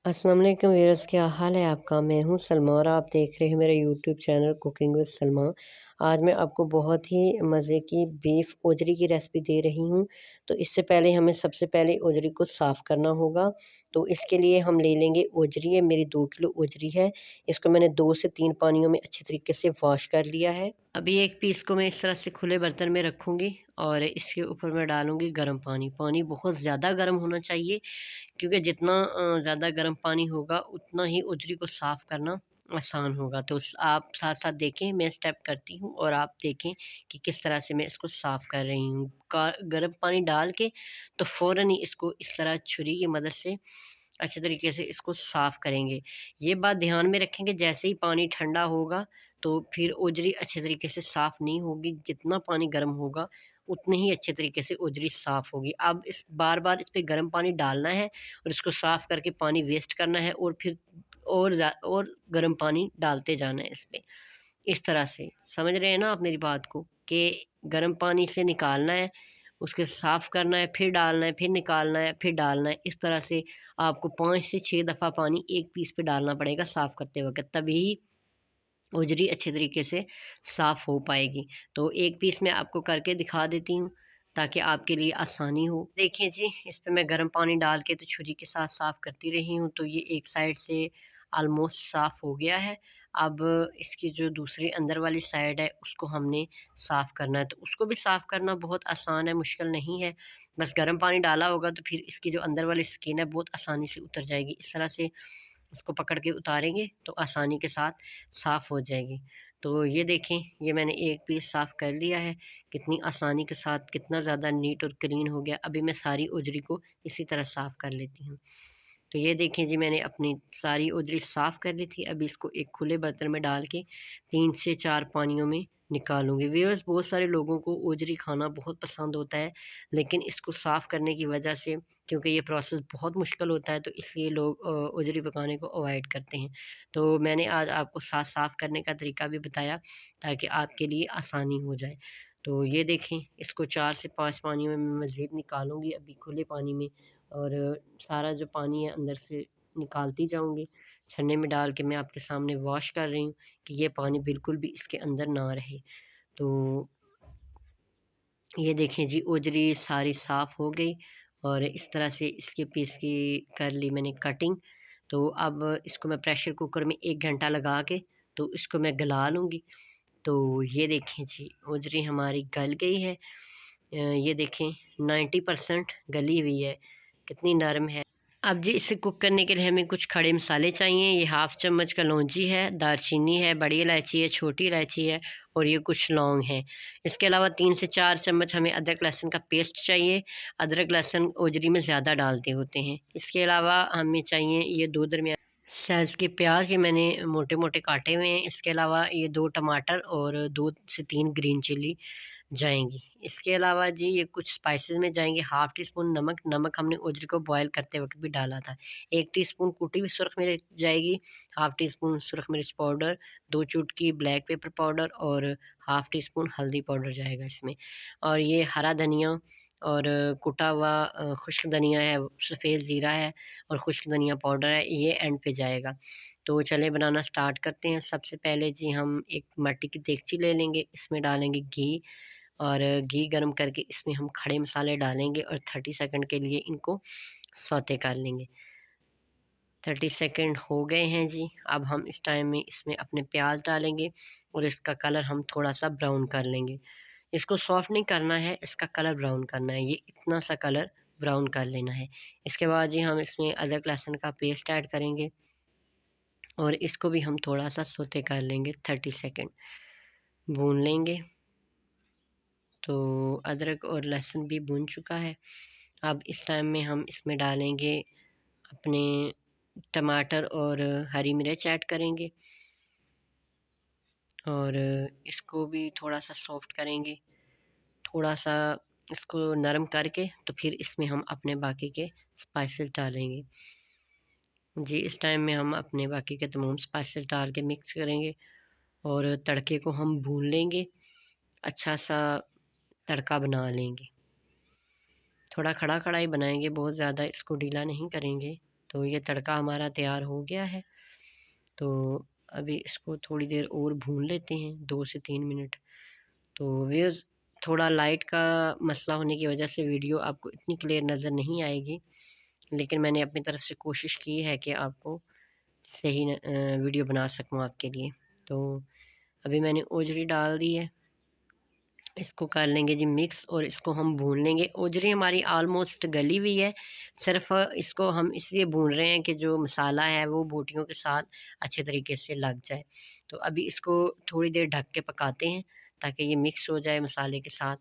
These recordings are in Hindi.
अस्सलाम वालेकुम व्यूअर्स, क्या हाल है आपका। मैं हूं सलमा और आप देख रहे हैं मेरा YouTube channel cooking with Salma. आज मैं आपको बहुत ही मज़े की बीफ ओजरी की रेसिपी दे रही हूं। तो इससे पहले हमें सबसे पहले ओजरी को साफ़ करना होगा। तो इसके लिए हम ले लेंगे ओजरी है, मेरी 2 किलो ओजरी है। इसको मैंने 2 से 3 पानियों में अच्छे तरीके से वॉश कर लिया है। अभी एक पीस को मैं इस तरह से खुले बर्तन में रखूँगी और इसके ऊपर मैं डालूँगी गर्म पानी। पानी बहुत ज़्यादा गर्म होना चाहिए, क्योंकि जितना ज़्यादा गर्म पानी होगा उतना ही उजरी को साफ़ करना आसान होगा। तो आप साथ-साथ देखें, मैं स्टेप करती हूँ और आप देखें कि किस तरह से मैं इसको साफ़ कर रही हूँ। का गर्म पानी डाल के तो फ़ौरन ही इसको इस तरह छुरी की मदद से अच्छे तरीके से इसको साफ़ करेंगे। ये बात ध्यान में रखेंगे, जैसे ही पानी ठंडा होगा तो फिर ओजरी अच्छे तरीके से साफ़ नहीं होगी। जितना पानी गर्म होगा उतने ही अच्छे तरीके से ओजरी साफ़ होगी। अब इस बार-बार इस पे गर्म पानी डालना है और इसको साफ़ करके पानी वेस्ट करना है और फिर और गर्म पानी डालते जाना है इस पे। इस तरह से समझ रहे हैं ना आप मेरी बात को, कि गर्म पानी से निकालना है, उसके साफ़ करना है, फिर डालना है, फिर निकालना है, फिर डालना है। इस तरह से आपको 5 से 6 दफ़ा पानी एक पीस पे डालना पड़ेगा साफ़ करते वक़्त, तभी होजरी अच्छे तरीके से साफ़ हो पाएगी। तो एक पीस मैं आपको करके दिखा देती हूँ ताकि आपके लिए आसानी हो। देखिए जी, इस पे मैं गर्म पानी डाल के तो छुरी के साथ साफ़ करती रही हूँ, तो ये एक साइड से ऑलमोस्ट साफ़ हो गया है। अब इसकी जो दूसरी अंदर वाली साइड है उसको हमने साफ़ करना है। तो उसको भी साफ़ करना बहुत आसान है, मुश्किल नहीं है। बस गर्म पानी डाला होगा तो फिर इसकी जो अंदर वाली स्किन है बहुत आसानी से उतर जाएगी। इस तरह से उसको पकड़ के उतारेंगे तो आसानी के साथ साफ़ हो जाएगी। तो ये देखें, ये मैंने एक पीस साफ़ कर लिया है। कितनी आसानी के साथ, कितना ज़्यादा नीट और क्लीन हो गया। अभी मैं सारी ओजरी को इसी तरह साफ़ कर लेती हूँ। तो ये देखें जी, मैंने अपनी सारी ओजरी साफ़ कर ली थी। अभी इसको एक खुले बर्तन में डाल के 3 से 4 पानियों में निकालूँगी। व्यूअर्स, बहुत सारे लोगों को ओजरी खाना बहुत पसंद होता है, लेकिन इसको साफ़ करने की वजह से, क्योंकि ये प्रोसेस बहुत मुश्किल होता है, तो इसलिए लोग ओजरी पकाने को अवॉइड करते हैं। तो मैंने आज आपको साथ साफ़ करने का तरीका भी बताया ताकि आपके लिए आसानी हो जाए। तो ये देखें, इसको 4 से 5 पानियों में मैं मज़ीद निकालूँगी अभी खुले पानी में, और सारा जो पानी है अंदर से निकालती जाऊँगी। छन्ने में डाल के मैं आपके सामने वॉश कर रही हूँ कि ये पानी बिल्कुल भी इसके अंदर ना रहे। तो ये देखें जी, ओजरी सारी साफ़ हो गई और इस तरह से इसके पीस की कर ली मैंने कटिंग। तो अब इसको मैं प्रेशर कुकर में 1 घंटा लगा के तो इसको मैं गला लूँगी। तो ये देखें जी, ओजरी हमारी गल गई है। ये देखें 90% गली हुई है, कितनी नरम है। अब जी, इसे कुक करने के लिए हमें कुछ खड़े मसाले चाहिए। ये हाफ़ चम्मच कलौंजी है, दालचीनी है, बड़ी इलायची है, छोटी इलायची है और ये कुछ लौंग हैं। इसके अलावा 3 से 4 चम्मच हमें अदरक लहसुन का पेस्ट चाहिए। अदरक लहसुन ओजरी में ज़्यादा डालते होते हैं। इसके अलावा हमें चाहिए ये 2 दरमियाने साइज़ के प्याज, ये मैंने मोटे-मोटे काटे हुए हैं। इसके अलावा ये 2 टमाटर और 2 से 3 ग्रीन चिली जाएँगी। इसके अलावा जी, ये कुछ स्पाइसेस में जाएँगे। हाफ़ टी स्पून नमक, नमक हमने ओजरी को बॉयल करते वक़्त भी डाला था। 1 टीस्पून कुटी हुई सुरख मिर्च जाएगी, हाफ़ टी स्पून सुरख मिर्च पाउडर, 2 चुटकी ब्लैक पेपर पाउडर और हाफ़ टी स्पून हल्दी पाउडर जाएगा इसमें। और ये हरा धनिया और कुटा हुआ खुश्क धनिया है, सफ़ेद ज़ीरा है और खुश्क धनिया पाउडर है, ये एंड पे जाएगा। तो चलें बनाना स्टार्ट करते हैं। सबसे पहले जी, हम एक मट्टी की देगची ले लेंगे, इसमें डालेंगे घी और घी गरम करके इसमें हम खड़े मसाले डालेंगे और 30 सेकंड के लिए इनको सौते कर लेंगे। 30 सेकंड हो गए हैं जी। अब हम इस टाइम में इसमें अपने प्याज डालेंगे और इसका कलर हम थोड़ा-सा ब्राउन कर लेंगे। इसको सॉफ्ट नहीं करना है, इसका कलर ब्राउन करना है। ये इतना सा कलर ब्राउन कर लेना है। इसके बाद जी, हम इसमें अदरक लहसुन का पेस्ट ऐड करेंगे और इसको भी हम थोड़ा-सा सौते कर लेंगे, 30 सेकंड भून लेंगे। तो अदरक और लहसुन भी भुन चुका है। अब इस टाइम में हम इसमें डालेंगे अपने टमाटर और हरी मिर्च ऐड करेंगे और इसको भी थोड़ा-सा सॉफ्ट करेंगे। थोड़ा-सा इसको नरम करके तो फिर इसमें हम अपने बाकी के स्पाइसेस डालेंगे। जी, इस टाइम में हम अपने बाकी के तमाम स्पाइसेस डाल के मिक्स करेंगे और तड़के को हम भून लेंगे। अच्छा-सा तड़का बना लेंगे। थोड़ा खड़ा-खड़ा ही बनाएँगे, बहुत ज़्यादा इसको ढीला नहीं करेंगे। तो ये तड़का हमारा तैयार हो गया है। तो अभी इसको थोड़ी देर और भून लेते हैं, 2 से 3 मिनट। तो व्यूअर्स, थोड़ा लाइट का मसला होने की वजह से वीडियो आपको इतनी क्लियर नज़र नहीं आएगी, लेकिन मैंने अपनी तरफ से कोशिश की है कि आपको सही वीडियो बना सकूँ आपके लिए। तो अभी मैंने ओजरी डाल दी है, इसको कर लेंगे जी मिक्स और इसको हम भून लेंगे। ओजरी हमारी ऑलमोस्ट गली हुई है, सिर्फ इसको हम इसलिए भून रहे हैं कि जो मसाला है वो बोटियों के साथ अच्छे तरीके से लग जाए। तो अभी इसको थोड़ी देर ढक के पकाते हैं ताकि ये मिक्स हो जाए मसाले के साथ।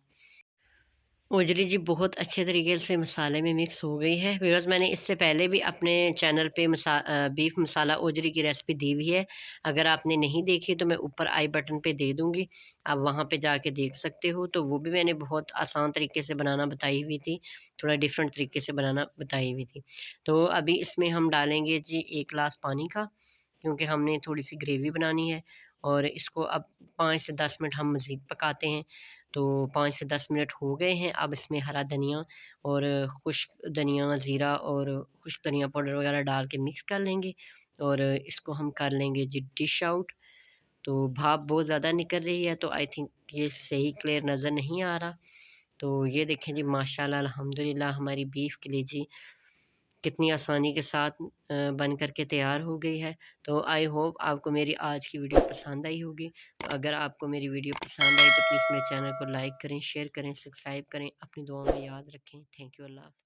ओजरी जी बहुत अच्छे तरीके से मसाले में मिक्स हो गई है। व्यूअर्स, मैंने इससे पहले भी अपने चैनल पे बीफ मसाला ओजरी की रेसिपी दी हुई है। अगर आपने नहीं देखी तो मैं ऊपर आई बटन पे दे दूँगी, आप वहाँ पे जाके देख सकते हो। तो वो भी मैंने बहुत आसान तरीके से बनाना बताई हुई थी, थोड़ा डिफरेंट तरीके से बनाना बताई हुई थी। तो अभी इसमें हम डालेंगे जी 1 ग्लास पानी का, क्योंकि हमने थोड़ी-सी ग्रेवी बनानी है और इसको अब 5 से 10 मिनट हम मज़ीद पकाते हैं। तो 5 से 10 मिनट हो गए हैं, अब इसमें हरा धनिया और खुश्क धनिया, ज़ीरा और खुश्क धनिया पाउडर वगैरह डाल के मिक्स कर लेंगे और इसको हम कर लेंगे जी डिश आउट। तो भाप बहुत ज़्यादा निकल रही है, तो आई थिंक ये सही क्लियर नज़र नहीं आ रहा। तो ये देखें जी, माशाल्लाह अल्हम्दुलिल्लाह हमारी बीफ कलेजी कितनी आसानी के साथ बन कर के तैयार हो गई है। तो आई होप आपको मेरी आज की वीडियो पसंद आई होगी। तो अगर आपको मेरी वीडियो पसंद आई तो प्लीज़ मेरे चैनल को लाइक करें, शेयर करें, सब्सक्राइब करें। अपनी दुआओं में याद रखें। Thank you. अल्लाह हाफ़िज़।